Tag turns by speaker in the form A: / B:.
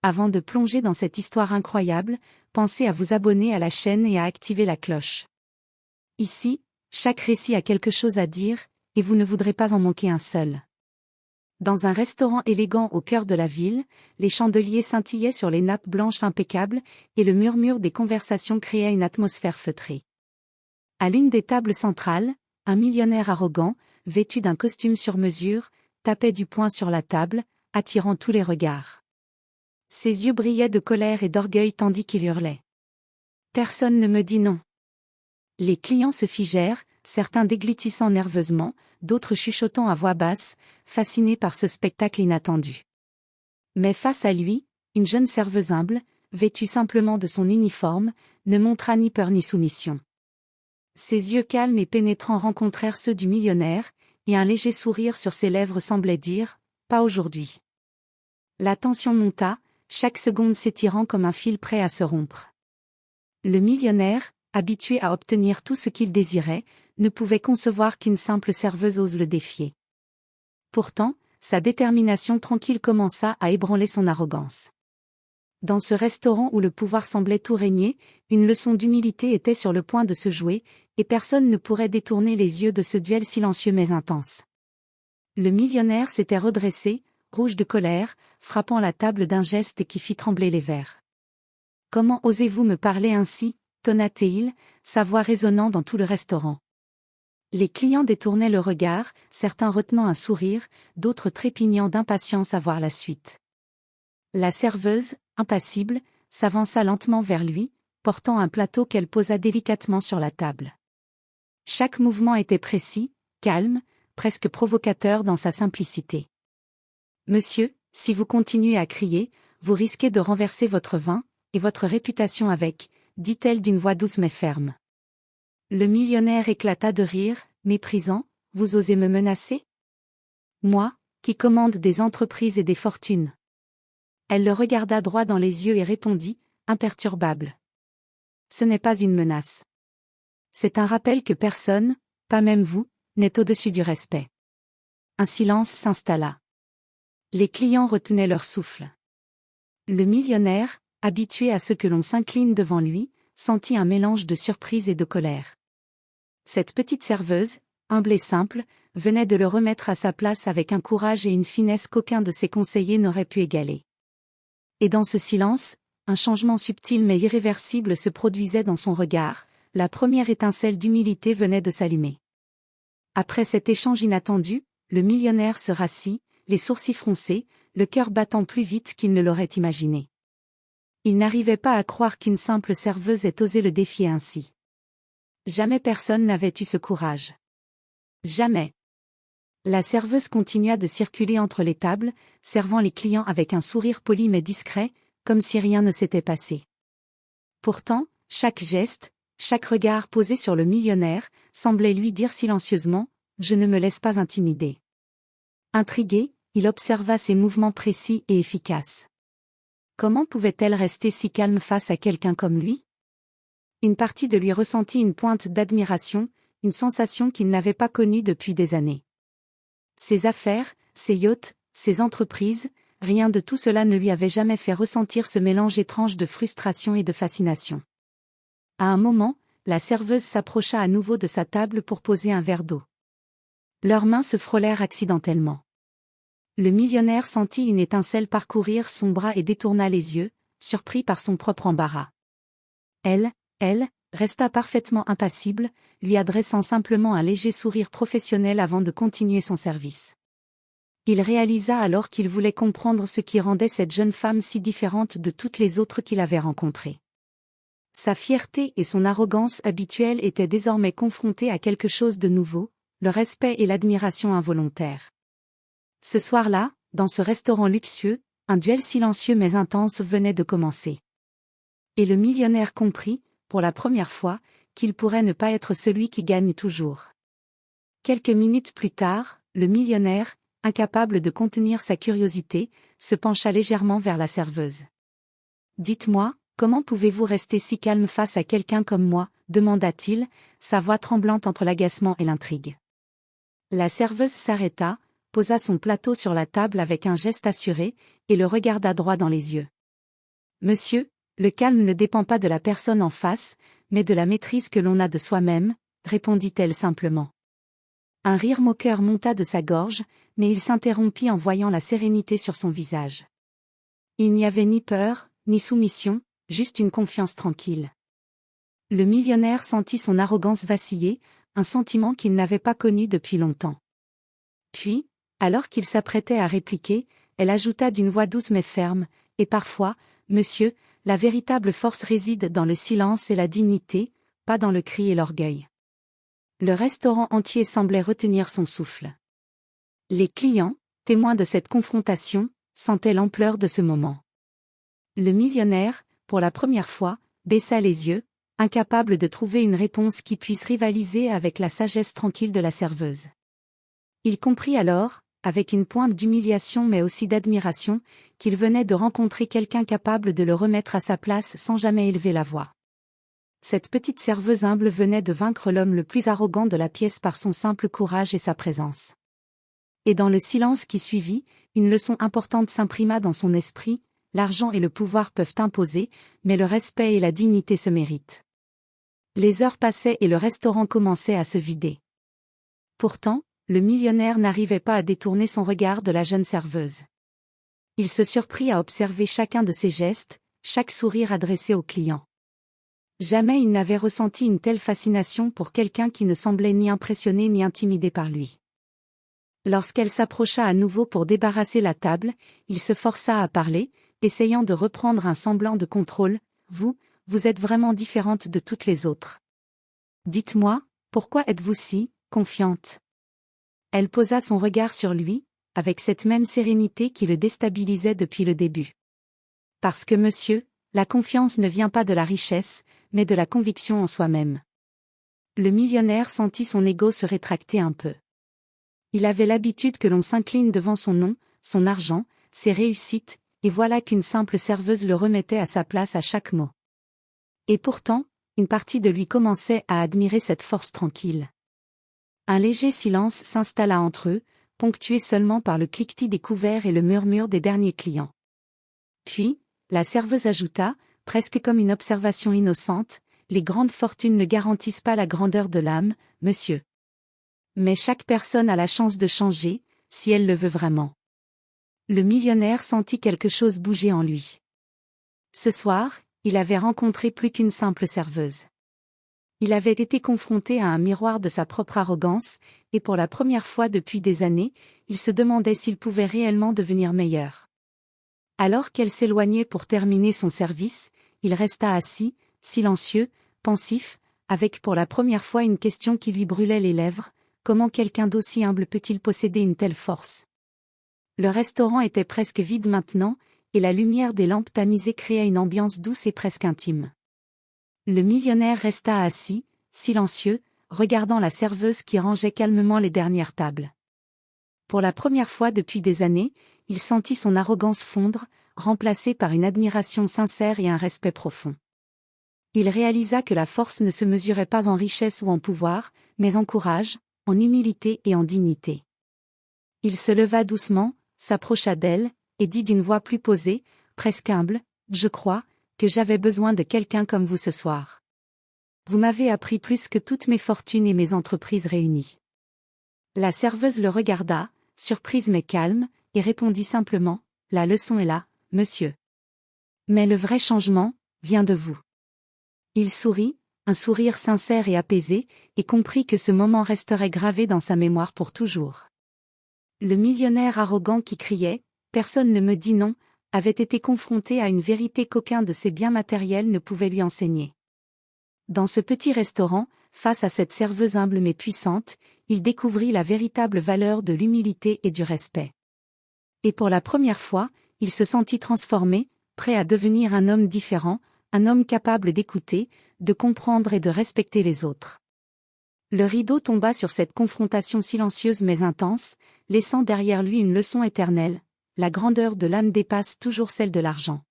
A: Avant de plonger dans cette histoire incroyable, pensez à vous abonner à la chaîne et à activer la cloche. Ici, chaque récit a quelque chose à dire, et vous ne voudrez pas en manquer un seul. Dans un restaurant élégant au cœur de la ville, les chandeliers scintillaient sur les nappes blanches impeccables, et le murmure des conversations créait une atmosphère feutrée. À l'une des tables centrales, un millionnaire arrogant, vêtu d'un costume sur mesure, tapait du poing sur la table, attirant tous les regards. Ses yeux brillaient de colère et d'orgueil tandis qu'il hurlait. « Personne ne me dit non !» Les clients se figèrent, certains déglutissant nerveusement, d'autres chuchotant à voix basse, fascinés par ce spectacle inattendu. Mais face à lui, une jeune serveuse humble, vêtue simplement de son uniforme, ne montra ni peur ni soumission. Ses yeux calmes et pénétrants rencontrèrent ceux du millionnaire, et un léger sourire sur ses lèvres semblait dire « Pas aujourd'hui ». La tension monta, chaque seconde s'étirant comme un fil prêt à se rompre. Le millionnaire, habitué à obtenir tout ce qu'il désirait, ne pouvait concevoir qu'une simple serveuse ose le défier. Pourtant, sa détermination tranquille commença à ébranler son arrogance. Dans ce restaurant où le pouvoir semblait tout régner, une leçon d'humilité était sur le point de se jouer, et personne ne pourrait détourner les yeux de ce duel silencieux mais intense. Le millionnaire s'était redressé, rouge de colère, frappant la table d'un geste qui fit trembler les verres. « Comment osez-vous me parler ainsi ?» tonna-t-il, sa voix résonnant dans tout le restaurant. Les clients détournaient le regard, certains retenant un sourire, d'autres trépignant d'impatience à voir la suite. La serveuse, impassible, s'avança lentement vers lui, portant un plateau qu'elle posa délicatement sur la table. Chaque mouvement était précis, calme, presque provocateur dans sa simplicité. « Monsieur, si vous continuez à crier, vous risquez de renverser votre vin, et votre réputation avec, » dit-elle d'une voix douce mais ferme. Le millionnaire éclata de rire, méprisant, « Vous osez me menacer ? Moi, qui commande des entreprises et des fortunes. » Elle le regarda droit dans les yeux et répondit, imperturbable. « Ce n'est pas une menace. C'est un rappel que personne, pas même vous, n'est au-dessus du respect. » Un silence s'installa. Les clients retenaient leur souffle. Le millionnaire, habitué à ce que l'on s'incline devant lui, sentit un mélange de surprise et de colère. Cette petite serveuse, humble et simple, venait de le remettre à sa place avec un courage et une finesse qu'aucun de ses conseillers n'aurait pu égaler. Et dans ce silence, un changement subtil mais irréversible se produisait dans son regard, la première étincelle d'humilité venait de s'allumer. Après cet échange inattendu, le millionnaire se rassit, les sourcils froncés, le cœur battant plus vite qu'il ne l'aurait imaginé. Il n'arrivait pas à croire qu'une simple serveuse ait osé le défier ainsi. Jamais personne n'avait eu ce courage. Jamais. La serveuse continua de circuler entre les tables, servant les clients avec un sourire poli mais discret, comme si rien ne s'était passé. Pourtant, chaque geste, chaque regard posé sur le millionnaire, semblait lui dire silencieusement « Je ne me laisse pas intimider ». Intrigué, il observa ses mouvements précis et efficaces. Comment pouvait-elle rester si calme face à quelqu'un comme lui ? Une partie de lui ressentit une pointe d'admiration, une sensation qu'il n'avait pas connue depuis des années. Ses affaires, ses yachts, ses entreprises, rien de tout cela ne lui avait jamais fait ressentir ce mélange étrange de frustration et de fascination. À un moment, la serveuse s'approcha à nouveau de sa table pour poser un verre d'eau. Leurs mains se frôlèrent accidentellement. Le millionnaire sentit une étincelle parcourir son bras et détourna les yeux, surpris par son propre embarras. Elle, resta parfaitement impassible, lui adressant simplement un léger sourire professionnel avant de continuer son service. Il réalisa alors qu'il voulait comprendre ce qui rendait cette jeune femme si différente de toutes les autres qu'il avait rencontrées. Sa fierté et son arrogance habituelle étaient désormais confrontées à quelque chose de nouveau, le respect et l'admiration involontaires. Ce soir-là, dans ce restaurant luxueux, un duel silencieux mais intense venait de commencer. Et le millionnaire comprit, pour la première fois, qu'il pourrait ne pas être celui qui gagne toujours. Quelques minutes plus tard, le millionnaire, incapable de contenir sa curiosité, se pencha légèrement vers la serveuse. « Dites-moi, comment pouvez-vous rester si calme face à quelqu'un comme moi ?» demanda-t-il, sa voix tremblante entre l'agacement et l'intrigue. La serveuse s'arrêta, posa son plateau sur la table avec un geste assuré, et le regarda droit dans les yeux. Monsieur, le calme ne dépend pas de la personne en face, mais de la maîtrise que l'on a de soi-même, répondit-elle simplement. Un rire moqueur monta de sa gorge, mais il s'interrompit en voyant la sérénité sur son visage. Il n'y avait ni peur, ni soumission, juste une confiance tranquille. Le millionnaire sentit son arrogance vaciller, un sentiment qu'il n'avait pas connu depuis longtemps. Puis, alors qu'il s'apprêtait à répliquer, elle ajouta d'une voix douce mais ferme, « Et parfois, monsieur, la véritable force réside dans le silence et la dignité, pas dans le cri et l'orgueil. » Le restaurant entier semblait retenir son souffle. Les clients, témoins de cette confrontation, sentaient l'ampleur de ce moment. Le millionnaire, pour la première fois, baissa les yeux, incapable de trouver une réponse qui puisse rivaliser avec la sagesse tranquille de la serveuse. Il comprit alors, avec une pointe d'humiliation mais aussi d'admiration, qu'il venait de rencontrer quelqu'un capable de le remettre à sa place sans jamais élever la voix. Cette petite serveuse humble venait de vaincre l'homme le plus arrogant de la pièce par son simple courage et sa présence. Et dans le silence qui suivit, une leçon importante s'imprima dans son esprit, l'argent et le pouvoir peuvent imposer, mais le respect et la dignité se méritent. Les heures passaient et le restaurant commençait à se vider. Pourtant, le millionnaire n'arrivait pas à détourner son regard de la jeune serveuse. Il se surprit à observer chacun de ses gestes, chaque sourire adressé au client. Jamais il n'avait ressenti une telle fascination pour quelqu'un qui ne semblait ni impressionné ni intimidé par lui. Lorsqu'elle s'approcha à nouveau pour débarrasser la table, il se força à parler, essayant de reprendre un semblant de contrôle. « Vous êtes vraiment différente de toutes les autres. Dites-moi, pourquoi êtes-vous si confiante ?» Elle posa son regard sur lui, avec cette même sérénité qui le déstabilisait depuis le début. « Parce que monsieur, la confiance ne vient pas de la richesse, mais de la conviction en soi-même. » Le millionnaire sentit son ego se rétracter un peu. Il avait l'habitude que l'on s'incline devant son nom, son argent, ses réussites, et voilà qu'une simple serveuse le remettait à sa place à chaque mot. Et pourtant, une partie de lui commençait à admirer cette force tranquille. Un léger silence s'installa entre eux, ponctué seulement par le cliquetis des couverts et le murmure des derniers clients. Puis, la serveuse ajouta, presque comme une observation innocente, « Les grandes fortunes ne garantissent pas la grandeur de l'âme, monsieur. Mais chaque personne a la chance de changer, si elle le veut vraiment. » Le millionnaire sentit quelque chose bouger en lui. Ce soir, il avait rencontré plus qu'une simple serveuse. Il avait été confronté à un miroir de sa propre arrogance, et pour la première fois depuis des années, il se demandait s'il pouvait réellement devenir meilleur. Alors qu'elle s'éloignait pour terminer son service, il resta assis, silencieux, pensif, avec pour la première fois une question qui lui brûlait les lèvres, comment quelqu'un d'aussi humble peut-il posséder une telle force ? Le restaurant était presque vide maintenant, et la lumière des lampes tamisées créait une ambiance douce et presque intime. Le millionnaire resta assis, silencieux, regardant la serveuse qui rangeait calmement les dernières tables. Pour la première fois depuis des années, il sentit son arrogance fondre, remplacée par une admiration sincère et un respect profond. Il réalisa que la force ne se mesurait pas en richesse ou en pouvoir, mais en courage, en humilité et en dignité. Il se leva doucement, s'approcha d'elle, et dit d'une voix plus posée, presque humble, « Je crois que j'avais besoin de quelqu'un comme vous ce soir. Vous m'avez appris plus que toutes mes fortunes et mes entreprises réunies. » La serveuse le regarda, surprise mais calme, et répondit simplement, « La leçon est là, monsieur. Mais le vrai changement vient de vous. » Il sourit, un sourire sincère et apaisé, et comprit que ce moment resterait gravé dans sa mémoire pour toujours. Le millionnaire arrogant qui criait « Personne ne me dit non », avait été confronté à une vérité qu'aucun de ses biens matériels ne pouvait lui enseigner. Dans ce petit restaurant, face à cette serveuse humble mais puissante, il découvrit la véritable valeur de l'humilité et du respect. Et pour la première fois, il se sentit transformé, prêt à devenir un homme différent, un homme capable d'écouter, de comprendre et de respecter les autres. Le rideau tomba sur cette confrontation silencieuse mais intense, laissant derrière lui une leçon éternelle. La grandeur de l'âme dépasse toujours celle de l'argent.